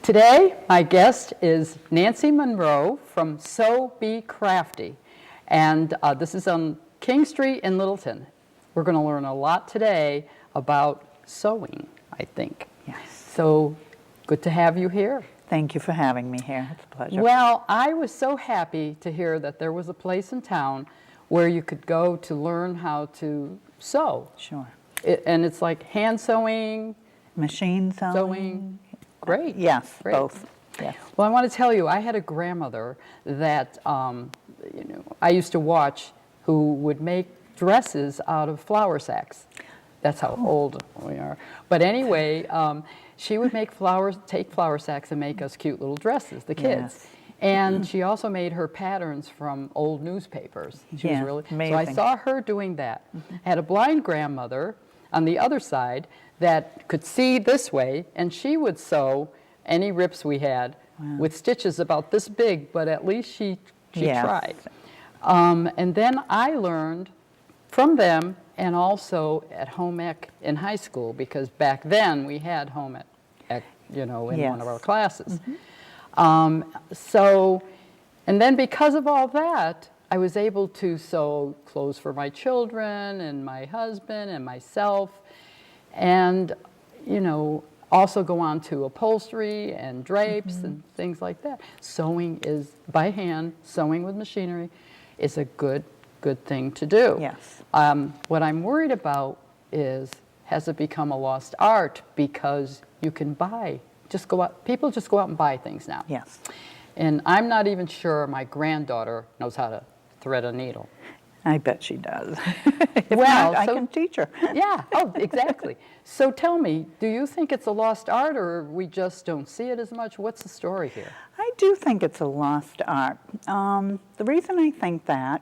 Today, my guest is Nancy Munroe from Sew Be Crafty, and this is on King Street in Littleton. We're going to learn a lot today about sewing, I think. Yes. So, good to have you here. Thank you for having me here. It's a pleasure. Well, I was so happy to hear that there was a place in town where you could go to learn how to sew. Sure. And it's like hand sewing, Machine sewing. Great. Yes, Great. both. Yes. Well, I want to tell you, I had a grandmother that I used to watch, who would make dresses out of flour sacks. That's how old we are. But anyway, she would take flour sacks and make us cute little dresses, the kids. Yes. And she also made her patterns from old newspapers. She was really amazing. So I saw her doing that. I had a blind grandmother on the other side that could see this way, and she would sew any rips we had with stitches about this big, but at least she tried. And then I learned from them, and also at home ec in high school, because back then we had home ec, in one of our classes. So, and then because of all that, I was able to sew clothes for my children and my husband and myself, and also go on to upholstery and drapes and things like that. Sewing is by hand, sewing with machinery is a good thing to do. Yes. What I'm worried about is, has it become a lost art because you can people just go out and buy things now. Yes. And I'm not even sure my granddaughter knows how to thread a needle. I bet she does. Well, I can teach her. Yeah, exactly. So tell me, do you think it's a lost art, or we just don't see it as much? What's the story here? I do think it's a lost art. The reason I think that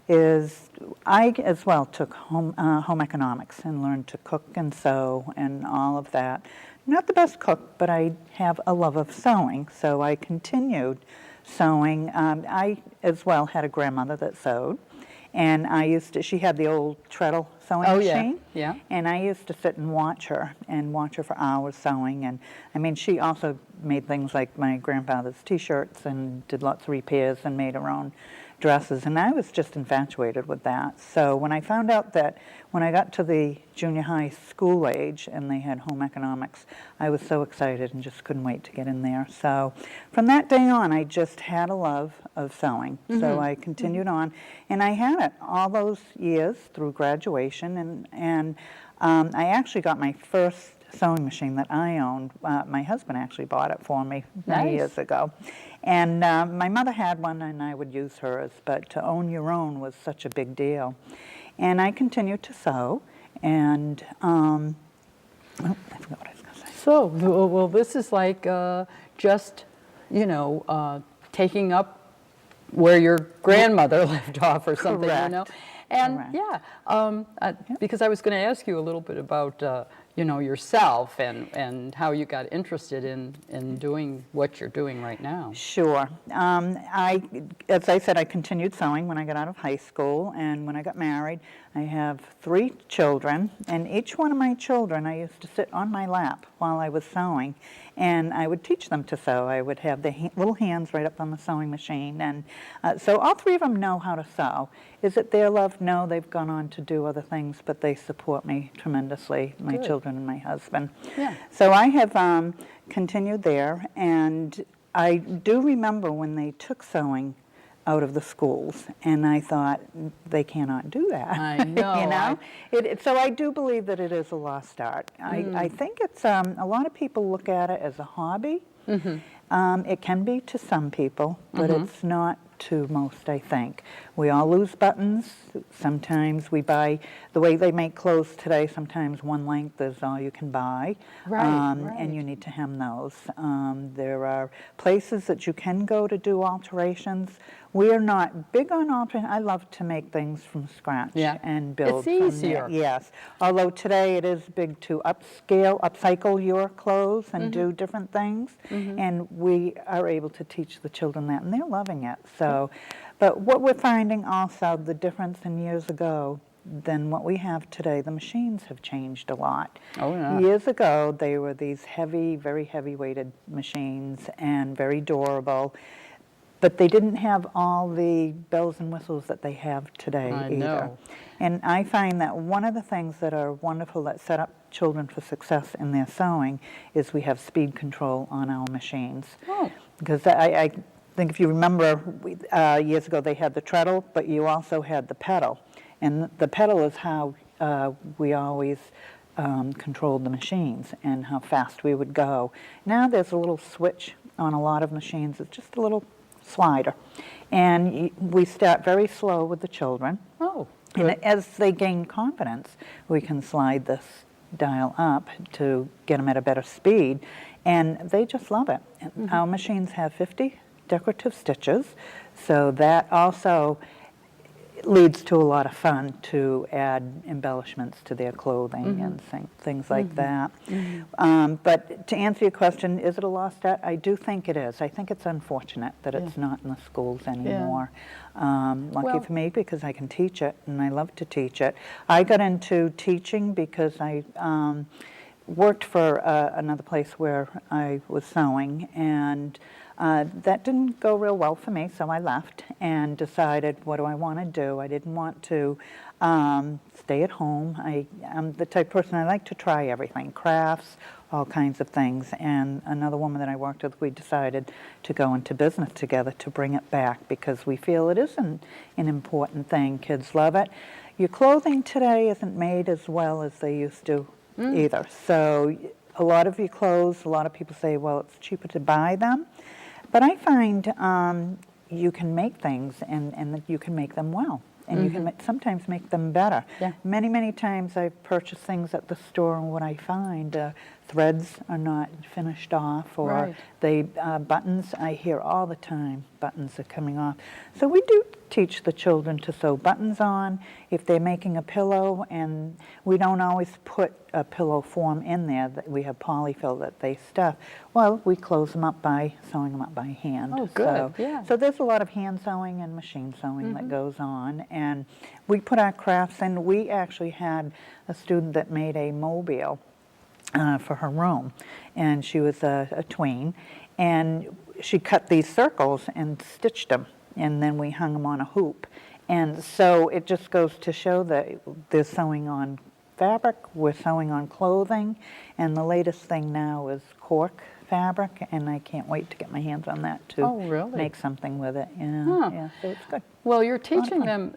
is I as well took home economics and learned to cook and sew and all of that. Not the best cook, but I have a love of sewing, so I continued sewing. I as well had a grandmother that sewed. And she had the old treadle sewing machine. Yeah. And I used to sit and watch her for hours sewing. And I mean, she also made things like my grandfather's T-shirts and did lots of repairs and made her own dresses. And I was just infatuated with that. So when I found out that when I got to the junior high school age and they had home economics, I was so excited and just couldn't wait to get in there. So from that day on, I just had a love of sewing. So I continued on, and I had it all those years through graduation. And I actually got my first sewing machine that I owned. My husband actually bought it for me many years ago. And my mother had one, and I would use hers, but to own your own was such a big deal. And I continued to sew, and I forgot what I was going to say. So, well, this is like just, taking up where your grandmother left off or something, Correct. And Correct. because I was going to ask you a little bit about, yourself and how you got interested in doing what you're doing right now. Sure. As I said, I continued sewing when I got out of high school, and when I got married, I have 3 children, and each one of my children, I used to sit on my lap while I was sewing, and I would teach them to sew. I would have the little hands right up on the sewing machine, and so all 3 of them know how to sew. Is it their love? No, they've gone on to do other things, but they support me tremendously, my children and my husband. Yeah. So I have continued there, and I do remember when they took sewing out of the schools, and I thought, they cannot do that. I know. So I do believe that it is a lost art. I think it's, a lot of people look at it as a hobby. It can be to some people, but it's not to most, I think. We all lose buttons. Sometimes we buy, the way they make clothes today, sometimes one length is all you can buy. Right, And you need to hem those. There are places that you can go to do alterations. We are not big on alterations. I love to make things from scratch and build It's from easier. there. Yes. Although today it is big to upcycle your clothes and do different things. And we are able to teach the children that, and they're loving it. So, but what we're finding also, the difference in years ago than what we have today, the machines have changed a lot. Oh, yeah. Years ago, they were these heavy, very heavy-weighted machines and very durable. But they didn't have all the bells and whistles that they have today I either. know. And I find that one of the things that are wonderful that set up children for success in their sewing is we have speed control on our machines. Oh. Because I think if you remember, years ago they had the treadle, but you also had the pedal. And the pedal is how we always controlled the machines and how fast we would go. Now there's a little switch on a lot of machines. It's just a little slider. And we start very slow with the children. Oh, And good. as they gain confidence, we can slide this dial up to get them at a better speed. And they just love it. And our machines have 50 decorative stitches. So that also leads to a lot of fun to add embellishments to their clothing and things like that. But to answer your question, is it a lost art? I do think it is. I think it's unfortunate that it's not in the schools anymore. Lucky Well- for me, because I can teach it, and I love to teach it. I got into teaching because I worked for another place where I was sewing, and that didn't go real well for me, so I left and decided, what do I want to do? I didn't want to stay at home. I'm the type of person, I like to try everything, crafts, all kinds of things. And another woman that I worked with, we decided to go into business together to bring it back because we feel it is an important thing. Kids love it. Your clothing today isn't made as well as they used to either. So a lot of your clothes, a lot of people say, well, it's cheaper to buy them. But I find you can make things and that you can make them well. And you can sometimes make them better. Yeah. Many, many times I've purchased things at the store, and what I find, threads are not finished off, or Right. they buttons, I hear all the time, buttons are coming off. So we do teach the children to sew buttons on if they're making a pillow, and we don't always put a pillow form in there. That we have polyfill that they stuff. Well, we close them up by sewing them up by hand. Oh, good, yeah. So there's a lot of hand sewing and machine sewing that goes on, and we put our crafts in. We actually had a student that made a mobile for her room, and she was a tween, and she cut these circles and stitched them, and then we hung them on a hoop. And so it just goes to show that they're sewing on fabric, we're sewing on clothing, and the latest thing now is cork fabric, and I can't wait to get my hands on that to Oh, really? make something with it. Yeah, Huh. yeah, so it's good. Well, you're teaching them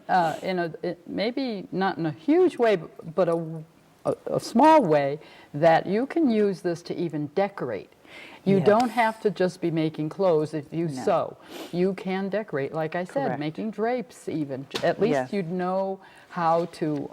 maybe not in a huge way, but a small way, that you can use this to even decorate. You Yes. don't have to just be making clothes if you sew. You can decorate, like I said, Correct. making drapes even. At least Yes. you'd know how to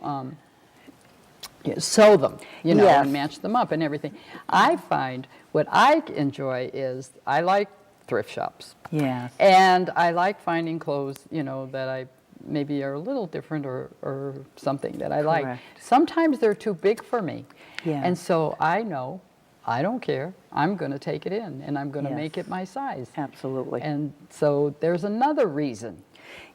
sew them, Yes. and match them up and everything. I find what I enjoy is I like thrift shops. Yes. And I like finding clothes, that I maybe are a little different or something that I like. Correct. Sometimes they're too big for me. Yeah. And so I know, I don't care. I'm going to take it in and I'm going to Yes. make it my size. Absolutely. And so there's another reason.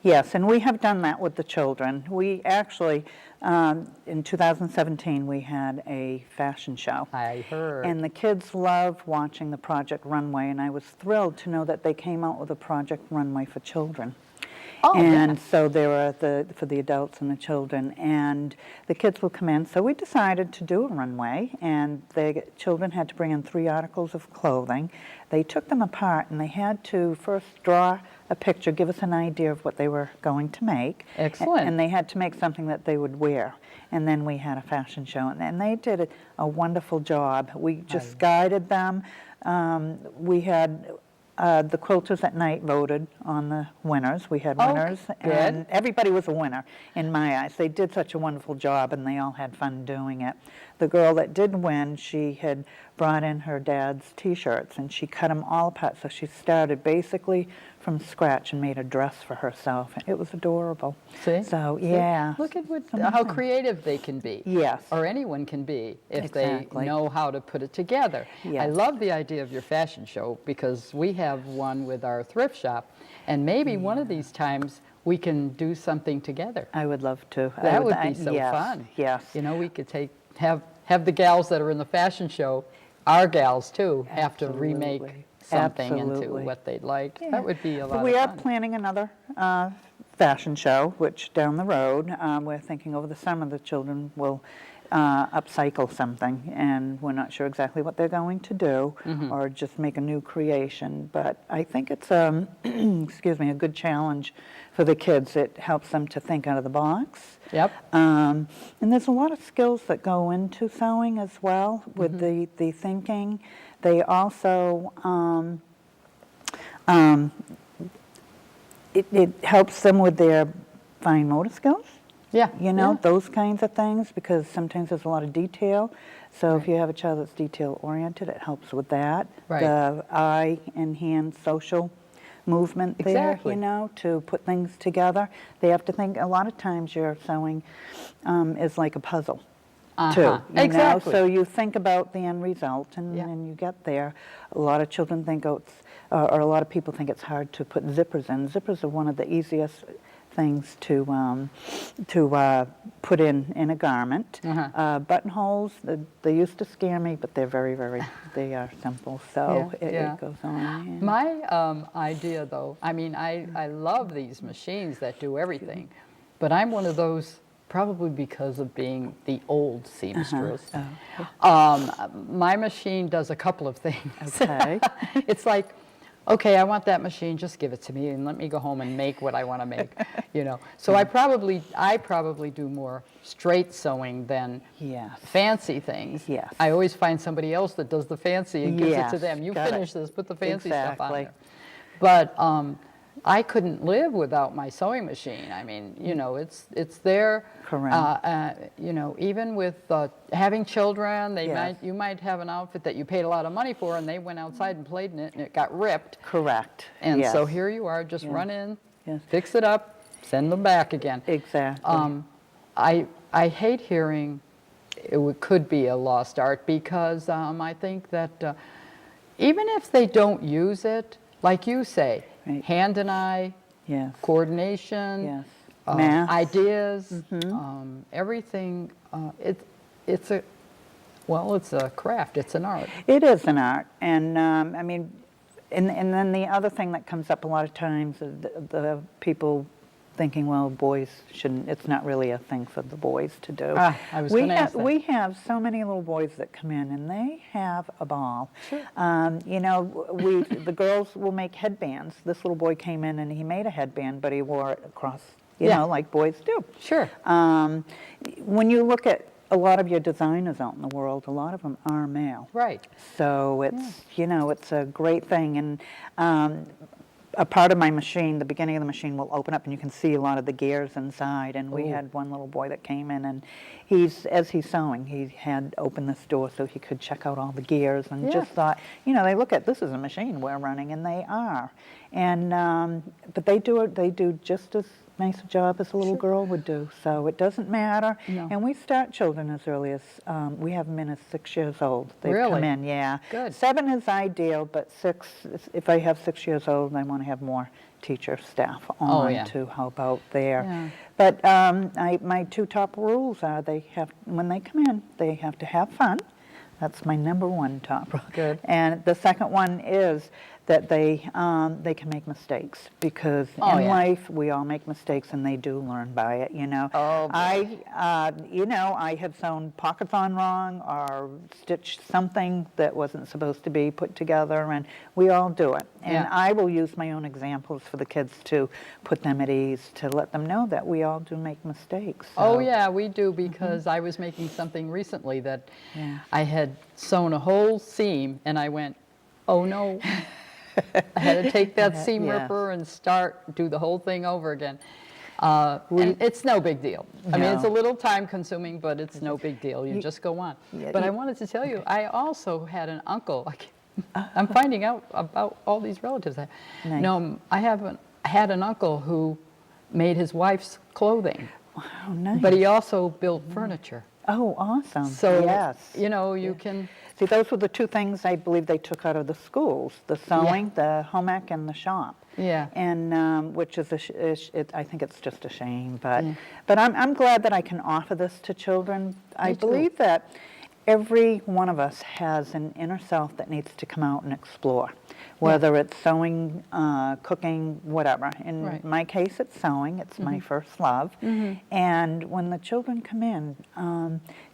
Yes, and we have done that with the children. We actually, in 2017, we had a fashion show. I heard. And the kids loved watching the Project Runway, and I was thrilled to know that they came out with a Project Runway for children. Oh, and yeah. so there were for the adults and the children, and the kids will come in. So we decided to do a runway, and the children had to bring in 3 articles of clothing. They took them apart, and they had to first draw a picture, give us an idea of what they were going to make. Excellent. And they had to make something that they would wear. And then we had a fashion show, and they did a wonderful job. We just guided them. We had the quilters at night voted on the winners. We had Oh, winners, good. and everybody was a winner in my eyes. They did such a wonderful job, and they all had fun doing it. The girl that did win, she had brought in her dad's T-shirts, and she cut them all apart. So she started basically from scratch and made a dress for herself. It was adorable. See? So, See? yeah. Look at how creative they can be. Yes. Or anyone can be if Exactly. they know how to put it together. I Yes. love the idea of your fashion show because we have one with our thrift shop, and maybe one of these times we can do something together. I would love to. That would be so yes, fun. Yes. You know, we could have the gals that are in the fashion show, our gals too, have to remake Absolutely. something into Absolutely. what they'd like. Yeah. That would be a lot We of are fun. planning another fashion show, which down the road, we're thinking over the summer the children will upcycle something, and we're not sure exactly what they're going to do, or just make a new creation. But I think it's excuse me, a good challenge for the kids. It helps them to think out of the box. Yep. And there's a lot of skills that go into sewing as well with the thinking. They also it helps them with their fine motor skills. Yeah. You know, yeah. those kinds of things, because sometimes there's a lot of detail. So if Right. you have a child that's detail oriented, it helps with that. Right. The eye and hand social movement there, Exactly. you know, to put things together. They have to think, a lot of times your sewing is like a puzzle. Too, you Exactly. know? So you think about the end result, and Yeah. then you get there. A lot of children think, or a lot of people think it's hard to put zippers in. Zippers are one of the easiest things to put in a garment. Buttonholes, they used to scare me, but they're they are simple. So Yeah. it goes on. Yeah. My idea, though, I mean, I love these machines that do everything, but I'm one of those, probably because of being the old seamstress. My machine does a couple of things. Okay. It's like, okay, I want that machine, just give it to me and let me go home and make what I want to make, you know. So I probably do more straight sewing than Yes. fancy things. Yes. I always find somebody else that does the fancy and gives it to Yes, them. You got it. finish this, put the fancy stuff on Exactly. there. But I couldn't live without my sewing machine. I mean, you know, it's there. Correct. You know, even with having children, Yes. you might have an outfit that you paid a lot of money for, and they went outside and played in it, and it got ripped. Correct. And yes. so here you are, just Yes. run in, Yes. fix it up, send them back again. Exactly. I hate hearing could be a lost art, because I think that even if they don't use it, like you say, Right. hand and eye, Yes. coordination, Yes. Math. ideas, everything. It's a craft. It's an art. It is an art, and I mean, and then the other thing that comes up a lot of times is the people thinking, well, boys shouldn't. It's not really a thing for the boys to do. I was going to ask that. We have so many little boys that come in, and they have a ball. Sure. You know, the girls will make headbands. This little boy came in and he made a headband, but he wore it across, you Yeah. know, like boys do. Sure. When you look at a lot of your designers out in the world, a lot of them are male. Right. So it's, you know, it's a great thing. And a part of my machine, the beginning of the machine will open up and you can see a lot of the gears inside. And we Ooh. had one little boy that came in, and as he's sewing, he had opened this door so he could check out all the gears, and Yeah. just thought, you know, they look at, this is a machine we're running, and they are. And, but they do just as nice a job as a little girl would do. So it doesn't matter. No. And we start children as early as, we have them in as 6 years old. They Really? come in, yeah. Good. 7 is ideal, but 6, if I have 6 years old, I want to have more teacher staff on yeah. to help out there. Yeah. But my 2 top rules are when they come in, they have to have fun. That's my number 1 top rule. Good. And the second one is that they can make mistakes, because Oh, in yeah. life we all make mistakes, and they do learn by it. You know, Oh, boy. I have sewn pockets on wrong, or stitched something that wasn't supposed to be put together, and we all do it. And Yeah. I will use my own examples for the kids to put them at ease, to let them know that we all do make mistakes. Oh So- yeah, we do, because I was making something recently that Yeah. I had sewn a whole seam, and I went, oh no, I had to take that seam Yes. ripper and do the whole thing over again. And it's no big deal. I mean, it's a No. little time consuming, but it's no big deal. You just go on. Yeah, But I wanted to tell you, I also had an uncle. I'm finding out about all these relatives. Nice. No, I had an uncle who made his wife's clothing, Wow, nice. but he also built furniture. Oh, awesome. So, yes. you know, you can... See, those were the two things I believe they took out of the schools, the sewing, the home ec, and the shop. Yeah. And which is, I think it's just a shame. But I'm glad that I can offer this to children. I too. believe that every one of us has an inner self that needs to come out and explore, whether it's sewing, cooking, whatever. In Right. my case, it's sewing. It's my first love. And when the children come in,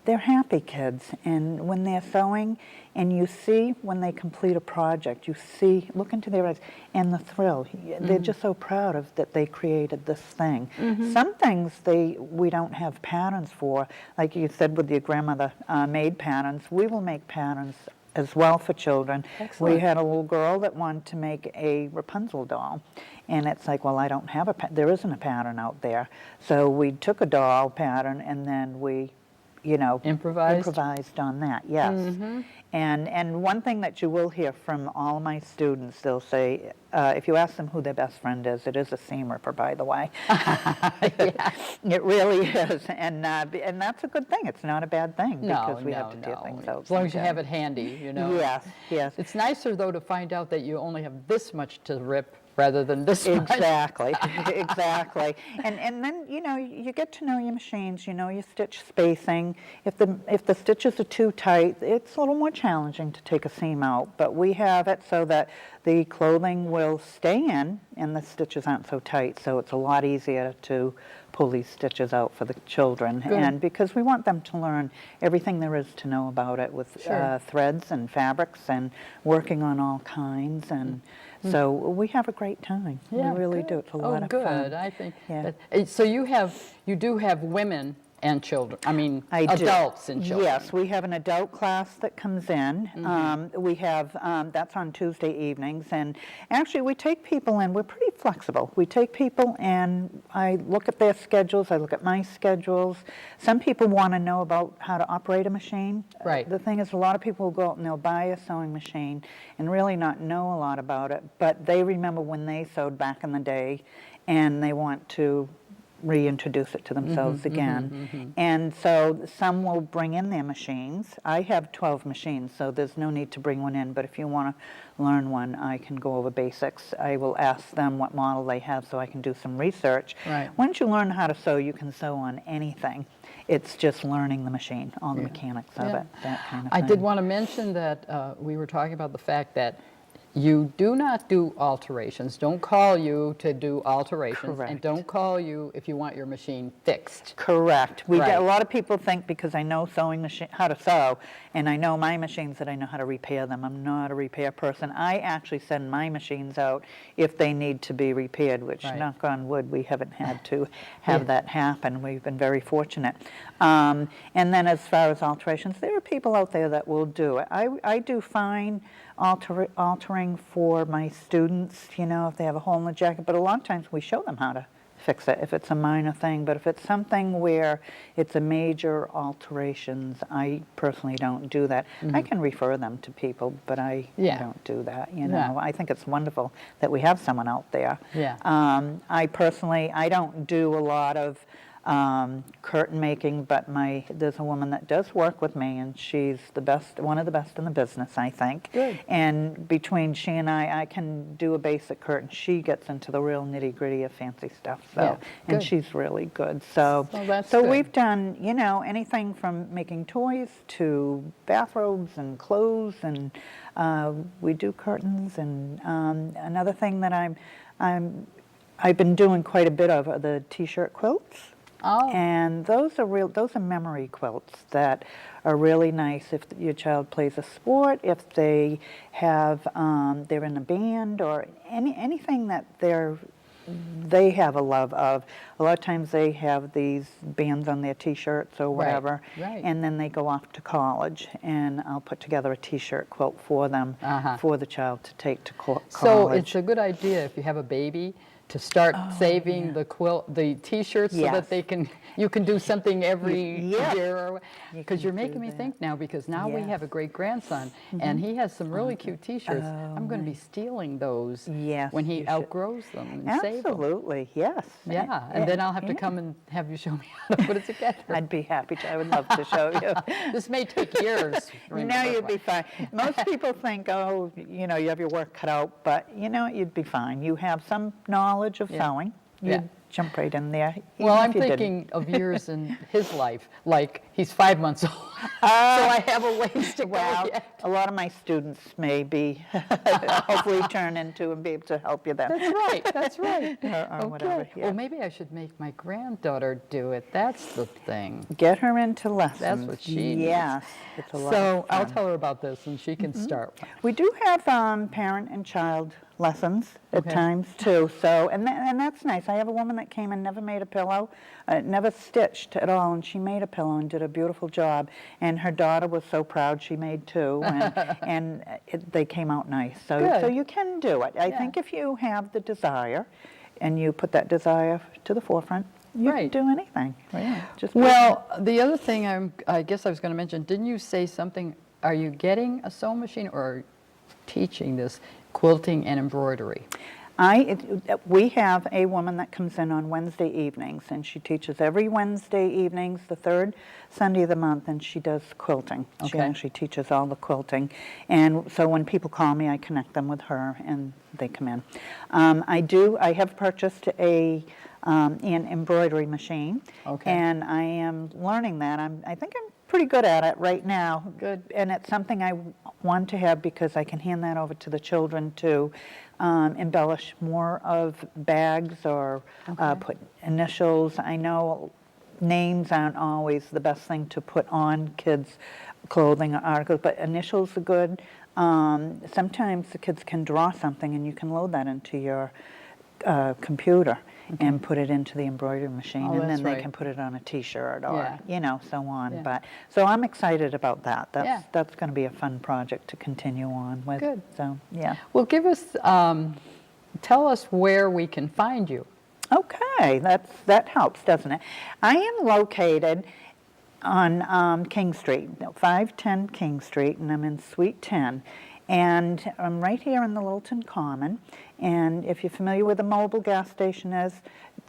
they're happy kids. And when they're sewing, and you see when they complete a project, you see, look into their eyes, and the thrill. They're just so proud of that they created this thing. Some things we don't have patterns for, like you said with your grandmother made patterns. We will make patterns as well for children. Excellent. We had a little girl that wanted to make a Rapunzel doll. And it's like, well, I don't have there isn't a pattern out there. So we took a doll pattern and then we, improvised on that, yes. And one thing that you will hear from all my students, they'll say, if you ask them who their best friend is, it is a seam ripper, by the way. It really is, and that's a good thing. It's not a bad thing because we have to tear things out. As long as you have it handy, you know. Yes, yes. It's nicer, though, to find out that you only have this much to rip rather than this much. Exactly, exactly. And then, you get to know your machines, your stitch spacing. If the stitches are too tight, it's a little more challenging to take a seam out, but we have it so that the clothing will stay in and the stitches aren't so tight, so it's a lot easier to pull these stitches out for the children. Good. And because we want them to learn everything there is to know about it with threads and fabrics and working on all kinds, and so we have a great time. Yeah, we really good. do. It's a lot of good. fun. I think. Yeah. So you do have women and children. I mean, I do. adults and children. Yes, we have an adult class that comes in. We have, that's on Tuesday evenings, and actually we take people in, we're pretty flexible. We take people and I look at their schedules, I look at my schedules. Some people want to know about how to operate a machine. Right. The thing is, a lot of people will go out and they'll buy a sewing machine and really not know a lot about it, but they remember when they sewed back in the day and they want to reintroduce it to themselves again. And so some will bring in their machines. I have 12 machines, so there's no need to bring one in, but if you want to learn one, I can go over basics. I will ask them what model they have so I can do some research. Right. Once you learn how to sew, you can sew on anything. It's just learning the machine, all the mechanics of it, that kind of thing. I did want to mention that we were talking about the fact that you do not do alterations. Don't call you to do alterations. Correct. And don't call you if you want your machine fixed. Correct. We Right. get a lot of people think because I know how to sew, and I know my machines that I know how to repair them. I'm not a repair person. I actually send my machines out if they need to be repaired, which, Right. knock on wood, we haven't had to have that happen. We've been very fortunate. And then as far as alterations, there are people out there that will do it. I do fine altering for my students, if they have a hole in the jacket, but a lot of times we show them how to fix it if it's a minor thing. But if it's something where it's a major alterations, I personally don't do that. I can refer them to people, but I don't do that. Yeah. I think it's wonderful that we have someone out there. Yeah. I don't do a lot of curtain making, but there's a woman that does work with me, and she's the best, one of the best in the business, I think. Good. And between she and I can do a basic curtain. She gets into the real nitty gritty of fancy stuff. So, Yeah, and good. she's really good. So, Well, that's so good. we've done, anything from making toys to bathrobes and clothes, and we do curtains. And another thing that I've been doing quite a bit of are the t-shirt quilts. Oh. And those are memory quilts that are really nice if your child plays a sport, if they have they're in a band, or anything that they have a love of. A lot of times they have these bands on their T-shirts or whatever, right. and then they go off to college, and I'll put together a T-shirt quilt for them, for the child to take to college. So it's a good idea if you have a baby to start saving the T-shirts so that you can do something every year. Because you're making me think now, because now we have a great grandson, and he has some really cute T-shirts. I'm going to be stealing those when he outgrows them and save them. Absolutely, yes. Yeah, and then I'll have to come and have you show me how to put it together. I'd be happy to. I would love to show you. This may take years. No, you'd be fine. Most people think, oh, you know, you have your work cut out, but you know, you'd be fine. You have some knowledge of sewing. You'd jump right in there. Well, I'm thinking of years in his life, like he's 5 months old, so I have a ways to go yet. A lot of my students may be hopefully turn into and be able to help you then. That's right. Or whatever. Yeah. Well, maybe I should make my granddaughter do it. That's the thing. Get her into lessons. That's what she needs. Yes, it's a lot So of fun. I'll tell her about this, and she can start. We do have parent and child lessons at times too. So and that's nice. I have a woman that came and never made a pillow, never stitched at all, and she made a pillow and did a beautiful job. And her daughter was so proud she made two, and they came out nice. So you can do it. I think if you have the desire, and you put that desire to the forefront, you can do anything. Well, the other thing I guess I was going to mention, didn't you say something? Are you getting a sewing machine or teaching this quilting and embroidery? We have a woman that comes in on Wednesday evenings, and she teaches every Wednesday evenings, the third Sunday of the month, and she does quilting. She actually teaches all the quilting. And so when people call me, I connect them with her, and they come in. I have purchased an embroidery machine, and I am learning that. I think I'm pretty good at it right now. Good. And it's something I want to have because I can hand that over to the children to embellish more of bags or put initials. I know names aren't always the best thing to put on kids' clothing or articles, but initials are good. Sometimes the kids can draw something and you can load that into your computer and put it into the embroidery machine, and then they can put it on a T-shirt or you know, so on. But so I'm excited about that. That's going to be a fun project to continue on with. Good. So Well, tell us where we can find you. Okay, that helps, doesn't it? I am located on King Street, 510 King Street, and I'm in Suite 10. And I'm right here in the Littleton Common. And if you're familiar where the mobile gas station is,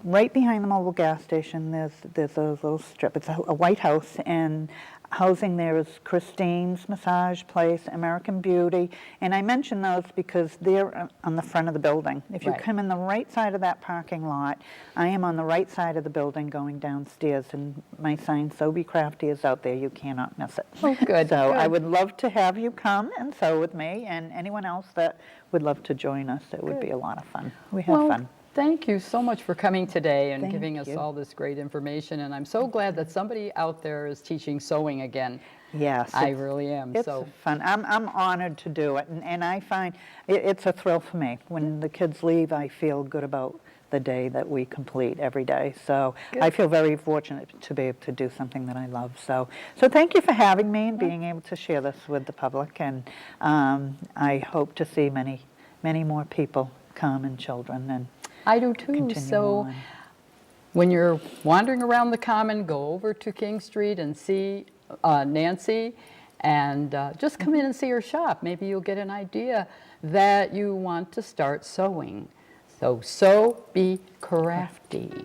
right behind the mobile gas station, there's a little strip. It's a white house, and housing there is Christine's Massage Place, American Beauty. And I mention those because they're on the front of the building. If you come in the right side of that parking lot, I am on the right side of the building going downstairs, and my sign, Sew Be Crafty, is out there. You cannot miss it. Oh, good. So I would love to have you come and sew with me, and anyone else that would love to join us. It would be a lot of fun. We have fun. Thank you so much for coming today and giving us all this great information. And I'm so glad that somebody out there is teaching sewing again. Yes. I really am. It's fun. I'm honored to do it. And I find it's a thrill for me. When the kids leave, I feel good about the day that we complete every day. So I feel very fortunate to be able to do something that I love. So thank you for having me and being able to share this with the public. And I hope to see many, many more people come, and children, and I do too. So when you're wandering around the Common, go over to King Street and see Nancy, and just come in and see her shop. Maybe you'll get an idea that you want to start sewing. So Sew Be Crafty.